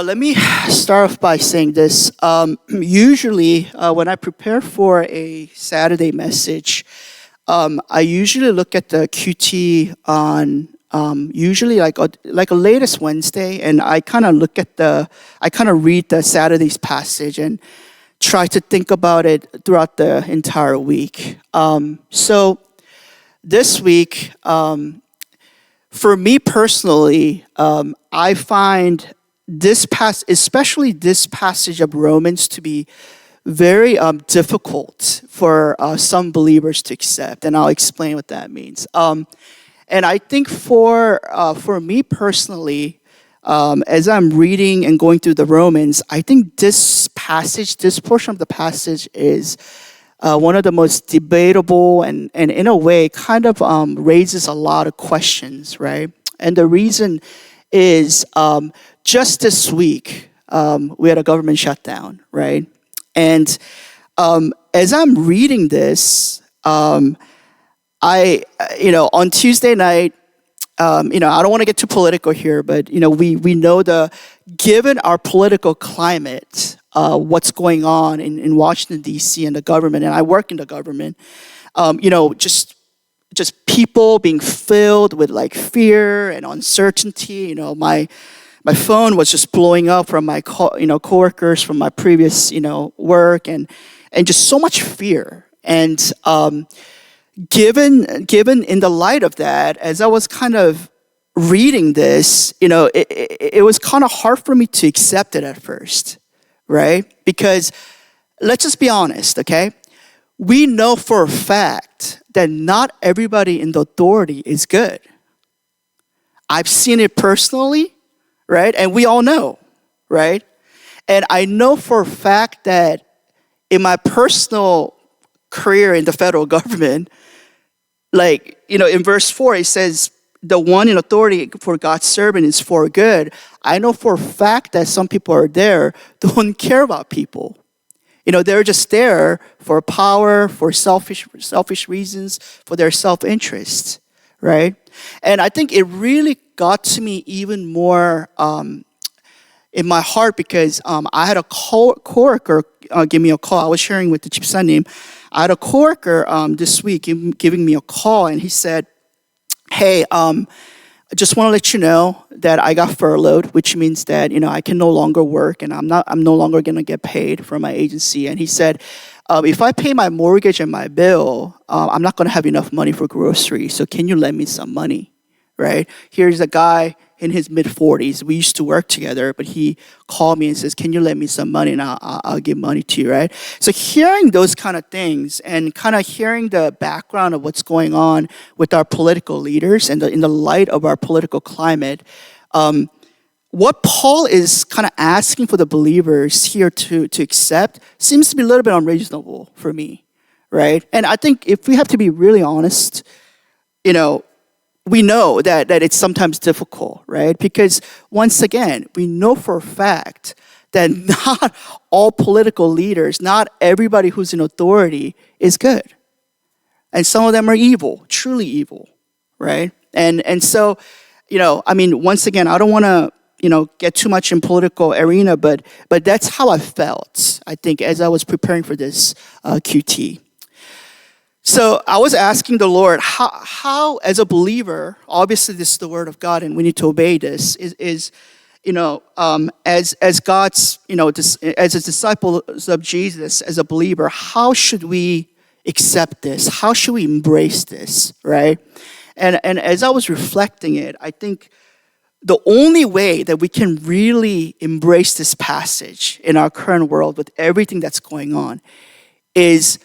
Let me start off by saying this. Usually, when I prepare for a Saturday message, I usually look at the QT on usually like a latest Wednesday, and I kind of read the Saturday's passage and try to think about it throughout the entire week. So this week, for me personally, I find especially this passage of Romans to be very difficult for some believers to accept, and I'll explain what that means. And I think for me personally, as I'm reading and going through the Romans, I think this portion of the passage is one of the most debatable and in a way kind of raises a lot of questions, right? And the reason is just this week, we had a government shutdown, right? And as I'm reading this, on Tuesday night, I don't want to get too political here, but we know given our political climate, what's going on in Washington D.C. and the government, and I work in the government, just people being filled with like fear and uncertainty. My phone was just blowing up from my coworkers from my previous work, and just so much fear. And given in the light of that, as I was kind of reading this, it was kind of hard for me to accept it at first, right? Because let's just be honest, okay? We know for a fact that not everybody in the authority is good. I've seen it personally, right? And we all know, right? And I know for a fact that in my personal career in the federal government, in verse 4, it says, the one in authority for God's servant is for good. I know for a fact that some people are there don't care about people. They're just there for power, for selfish reasons, for their self-interest, right? And I think it really got to me even more in my heart because I had a coworker give me a call. I was sharing with the 집사님. I had a coworker this week giving me a call, and he said, "Hey, I just want to let you know that I got furloughed, which means that I can no longer work, and I'm no longer going to get paid from my agency." And he said, "If I pay my mortgage and my bill, I'm not going to have enough money for groceries. So can you lend me some money?" Right? Here's a guy in his mid-40s. We used to work together, but he called me and says, "Can you lend me some money?" And I'll give money to you, right? So hearing those kind of things and kind of hearing the background of what's going on with our political leaders and in the light of our political climate, what Paul is kind of asking for the believers here to accept seems to be a little bit unreasonable for me, right? And I think if we have to be really honest, we know that it's sometimes difficult, right? Because once again, we know for a fact that not all political leaders, not everybody who's in authority is good. And some of them are evil, truly evil, right? And so, once again, I don't want to, get too much in political arena, but that's how I felt, I think, as I was preparing for this QT. So I was asking the Lord, how as a believer, obviously this is the word of God and we need to obey this, as God's, as a disciples of Jesus, as a believer, how should we accept this? How should we embrace this, right? And as I was reflecting it, I think the only way that we can really embrace this passage in our current world with everything that's going on is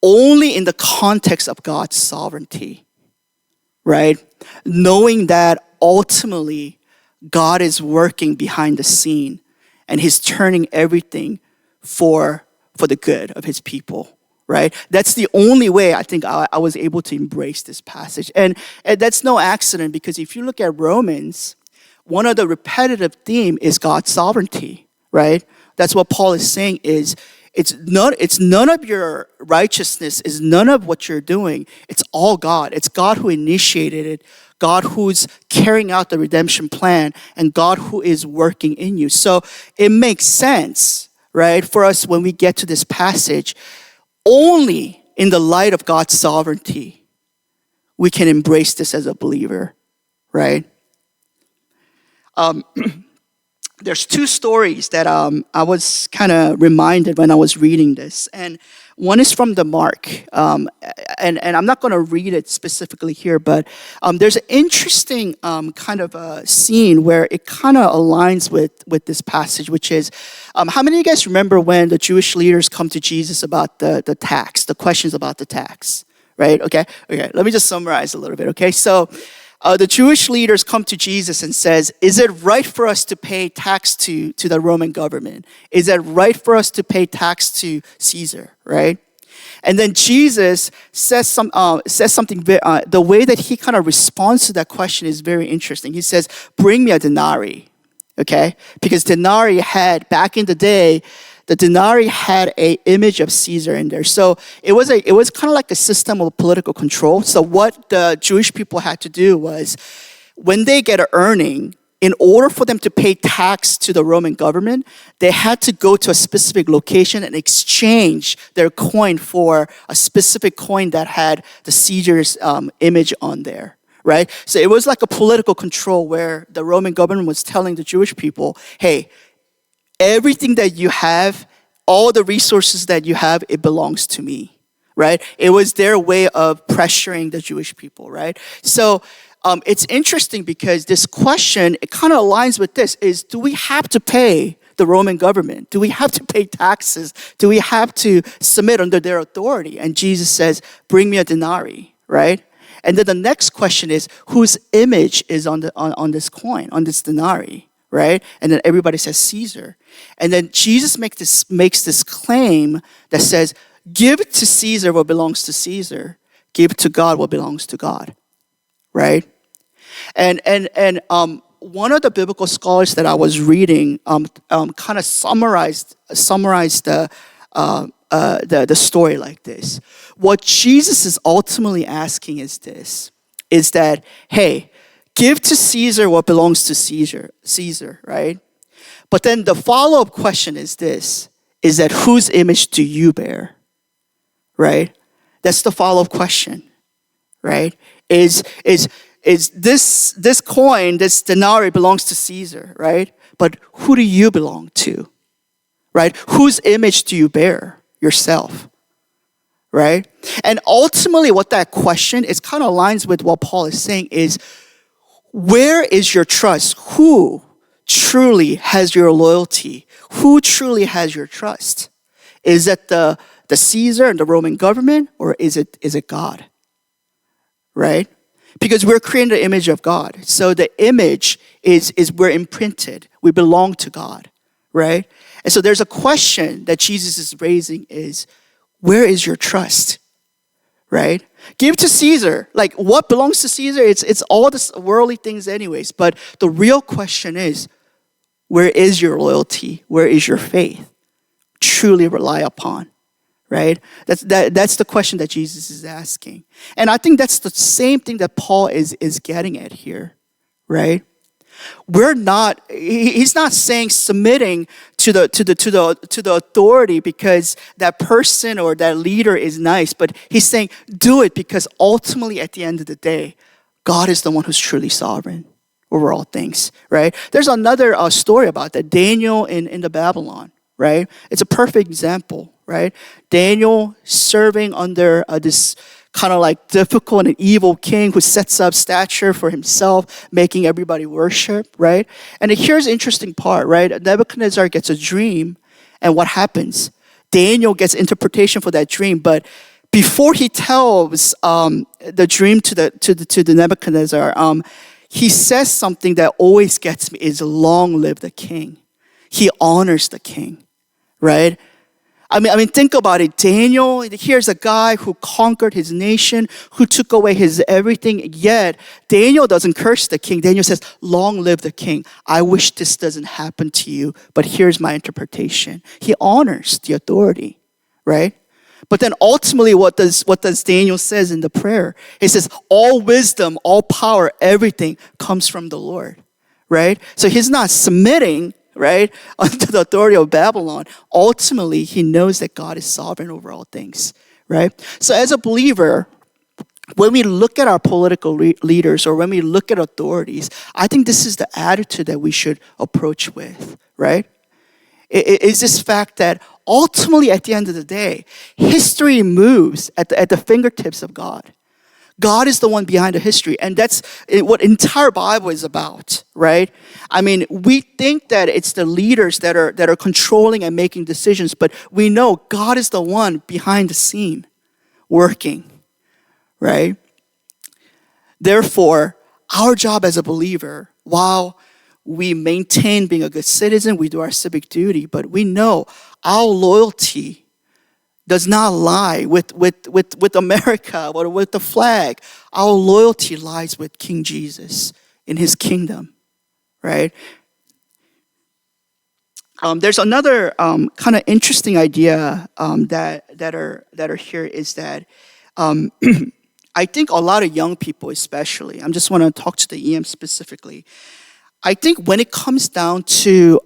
only in the context of God's sovereignty, right? Knowing that ultimately God is working behind the scene and He's turning everything for the good of His people, right? That's the only way I think I was able to embrace this passage. And that's no accident, because if you look at Romans, one of the repetitive theme is God's sovereignty, right? That's what Paul is saying is, It's none of your righteousness, it's none of what you're doing. It's all God. It's God who initiated it, God who's carrying out the redemption plan, and God who is working in you. So it makes sense, right, for us when we get to this passage, only in the light of God's sovereignty, we can embrace this as a believer, right? There's two stories that I was kind of reminded when I was reading this. And one is from the Mark. And I'm not going to read it specifically here, but there's an interesting kind of a scene where it kind of aligns with this passage, which is, how many of you guys remember when the Jewish leaders come to Jesus about the tax, the questions about the tax, right? Okay, let me just summarize a little bit, okay? So, the Jewish leaders come to Jesus and says, is it right for us to pay tax to the Roman government? Is it right for us to pay tax to Caesar, right? And then Jesus says something, the way that he kind of responds to that question is very interesting. He says, bring me a denarii, okay? Because denarii had, back in the day, the denarii had an image of Caesar in there. So it was kind of like a system of political control. So what the Jewish people had to do was, when they get an earning, in order for them to pay tax to the Roman government, they had to go to a specific location and exchange their coin for a specific coin that had the Caesar's image on there. Right? So it was like a political control where the Roman government was telling the Jewish people, hey, everything that you have, all the resources that you have, it belongs to me, right? It was their way of pressuring the Jewish people, right? So it's interesting because this question, it kind of aligns with this, is do we have to pay the Roman government? Do we have to pay taxes? Do we have to submit under their authority? And Jesus says, bring me a denarii, right? And then the next question is, whose image is on this coin, on this denarii? Right? And then everybody says Caesar. And then Jesus makes this claim that says, give to Caesar what belongs to Caesar. Give to God what belongs to God. Right? And one of the biblical scholars that I was reading kind of summarized the story like this. What Jesus is ultimately asking is this, is that, hey, give to Caesar what belongs to Caesar, right? But then the follow-up question is this, is that whose image do you bear, right? That's the follow-up question, right? Is this coin, this denarii belongs to Caesar, right? But who do you belong to, right? Whose image do you bear? Yourself, right? And ultimately what that question is kind of aligns with what Paul is saying is, where is your trust? Who truly has your loyalty? Who truly has your trust? Is it the Caesar and the Roman government, or is it God? Right? Because we're creating the image of God. So the image is we're imprinted. We belong to God. Right? And so there's a question that Jesus is raising is, where is your trust? Right? Give to Caesar. Like, what belongs to Caesar? It's all the worldly things anyways. But the real question is, where is your loyalty? Where is your faith? Truly rely upon. Right? That's the question that Jesus is asking. And I think that's the same thing that Paul is getting at here. Right? He's not saying submitting to the authority because that person or that leader is nice, but he's saying do it because ultimately at the end of the day, God is the one who's truly sovereign over all things, right? There's another story about that, Daniel in the Babylon, right? It's a perfect example, right? Daniel serving under this kind of like difficult and evil king who sets up stature for himself, making everybody worship, right? And here's the interesting part, right? Nebuchadnezzar gets a dream, and what happens? Daniel gets interpretation for that dream, but before he tells the dream to the Nebuchadnezzar, he says something that always gets me, is long live the king. He honors the king, right? I mean, think about it. Daniel, here's a guy who conquered his nation, who took away his everything. Yet, Daniel doesn't curse the king. Daniel says, long live the king. I wish this doesn't happen to you, but here's my interpretation. He honors the authority, right? But then ultimately, what does Daniel says in the prayer? He says, all wisdom, all power, everything comes from the Lord, right? So he's not submitting, right, under the authority of Babylon. Ultimately, he knows that God is sovereign over all things, right? So as a believer, when we look at our political leaders or when we look at authorities, I think this is the attitude that we should approach with, right? It's this fact that ultimately, at the end of the day, history moves at the fingertips of God. God is the one behind the history, and that's what entire Bible is about, right? I mean, we think that it's the leaders that are controlling and making decisions, but we know God is the one behind the scene working, right? Therefore, our job as a believer, while we maintain being a good citizen, we do our civic duty, but we know our loyalty does not lie with America or with the flag. Our loyalty lies with King Jesus in his kingdom, right? There's another kind of interesting idea that are here is that I think a lot of young people especially, I just want to talk to the EM specifically, I think when it comes down to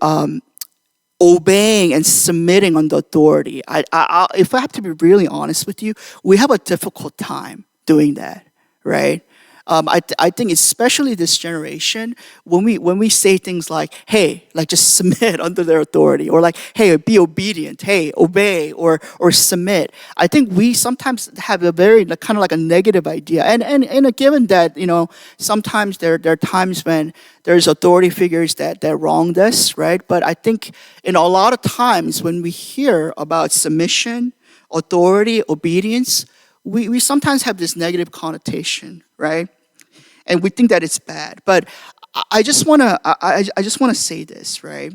obeying and submitting under authority, if I have to be really honest with you, we have a difficult time doing that, right? I think especially this generation, when we say things like, hey, like just submit under their authority, or like, hey, be obedient, hey, obey or submit. I think we sometimes have a very kind of like a negative idea. And given that, sometimes there are times when there's authority figures that wronged us, right? But I think in a lot of times when we hear about submission, authority, obedience, we sometimes have this negative connotation, right? And we think that it's bad. But I just want to say this, right?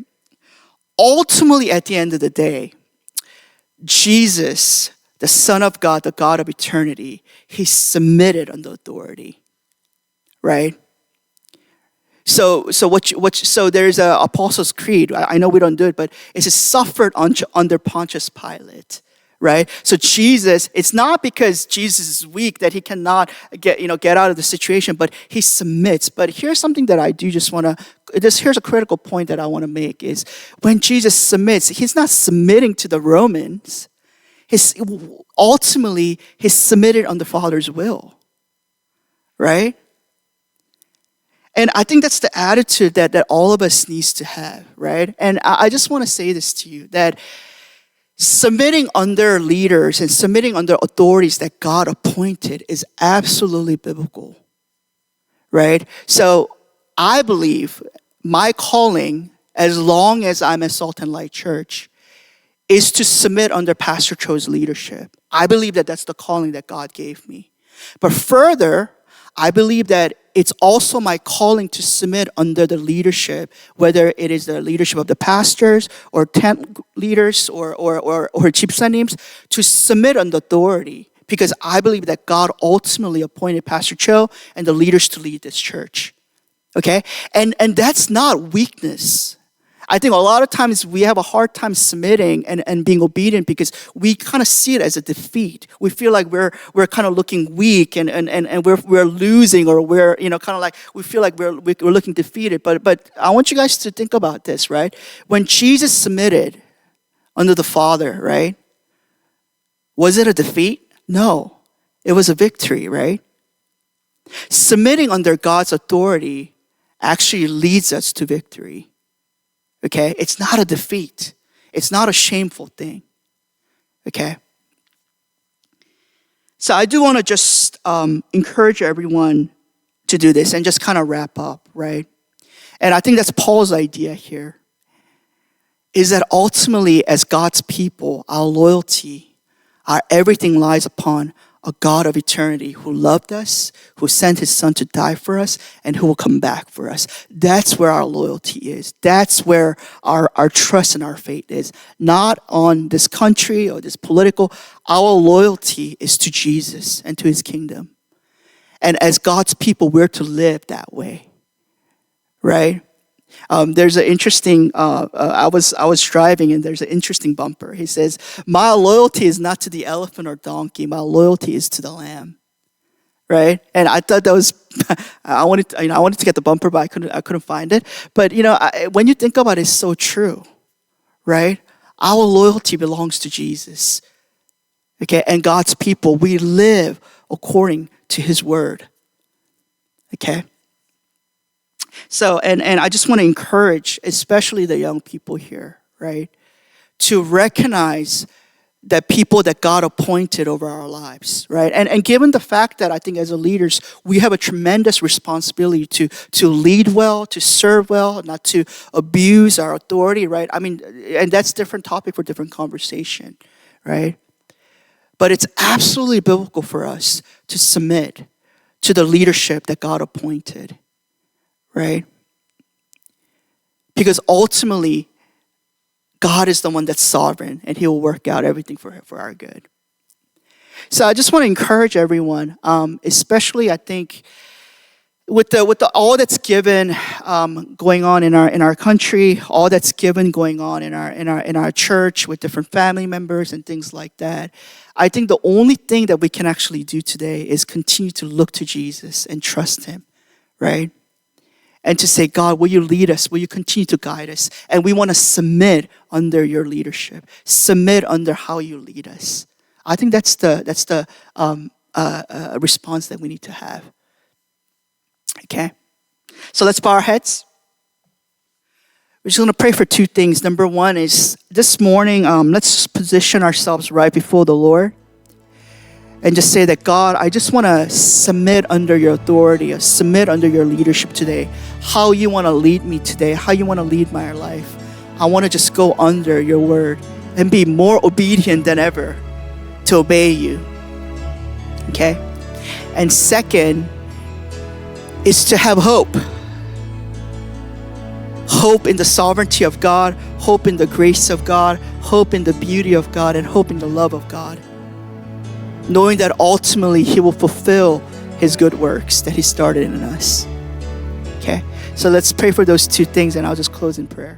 Ultimately, at the end of the day, Jesus, the Son of God, the God of eternity, he submitted under authority, right? So there's a Apostles' Creed. I know we don't do it, but it says suffered under Pontius Pilate. Right? So Jesus, it's not because Jesus is weak that he cannot get out of the situation, but he submits. But here's something that I do just want to, here's a critical point that I want to make is when Jesus submits, he's not submitting to the Romans. Ultimately, he's submitted on the Father's will. Right? And I think that's the attitude that all of us needs to have, right? And I just want to say this to you, that submitting under leaders and submitting under authorities that God appointed is absolutely biblical, right? So I believe my calling, as long as I'm at Salt and Light Church, is to submit under Pastor Cho's leadership. I believe that that's the calling that God gave me. But further, I believe that it's also my calling to submit under the leadership, whether it is the leadership of the pastors or tent leaders or 집사님s, to submit under authority, because I believe that God ultimately appointed Pastor Cho and the leaders to lead this church. Okay? And that's not weakness. I think a lot of times we have a hard time submitting and being obedient because we kind of see it as a defeat. We feel like we're kind of looking weak and we're losing, or we're kind of like we feel like we're looking defeated. But I want you guys to think about this, right? When Jesus submitted under the Father, right? Was it a defeat? No, it was a victory, right? Submitting under God's authority actually leads us to victory. Okay? It's not a defeat. It's not a shameful thing. Okay? So I do want to just encourage everyone to do this and just kind of wrap up, right? And I think that's Paul's idea here, is that ultimately as God's people, our loyalty, our everything lies upon a God of eternity who loved us, who sent his son to die for us, and who will come back for us. That's where our loyalty is. That's where our trust and our faith is. Not on this country or this political. Our loyalty is to Jesus and to his kingdom. And as God's people, we're to live that way, right? There's an interesting, I was driving and there's an interesting bumper. He says, my loyalty is not to the elephant or donkey. My loyalty is to the lamb, right? And I thought that was, I wanted to get the bumper, but I couldn't find it. But, when you think about it, it's so true, right? Our loyalty belongs to Jesus, okay? And God's people, we live according to his word, okay? So, and I just want to encourage, especially the young people here, right, to recognize that people that God appointed over our lives, right? And given the fact that I think as leaders, we have a tremendous responsibility to lead well, to serve well, not to abuse our authority, right? I mean, and that's a different topic for different conversation, right? But it's absolutely biblical for us to submit to the leadership that God appointed, right? Because ultimately, God is the one that's sovereign and he will work out everything for our good. So I just want to encourage everyone, especially I think with all that's given going on in our country, all that's given going on in our church with different family members and things like that. I think the only thing that we can actually do today is continue to look to Jesus and trust him, right? And to say, God, will you lead us? Will you continue to guide us? And we want to submit under your leadership, submit under how you lead us. I think that's the response that we need to have. Okay, so let's bow our heads. We're just going to pray for two things. Number one is this morning, let's just position ourselves right before the Lord and just say that, God, I just want to submit under your authority, submit under your leadership today. How you want to lead me today, how you want to lead my life. I want to just go under your word and be more obedient than ever to obey you. Okay? And second is to have hope. Hope in the sovereignty of God, hope in the grace of God, hope in the beauty of God, and hope in the love of God. Knowing that ultimately he will fulfill his good works that he started in us. Okay, so let's pray for those two things and I'll just close in prayer.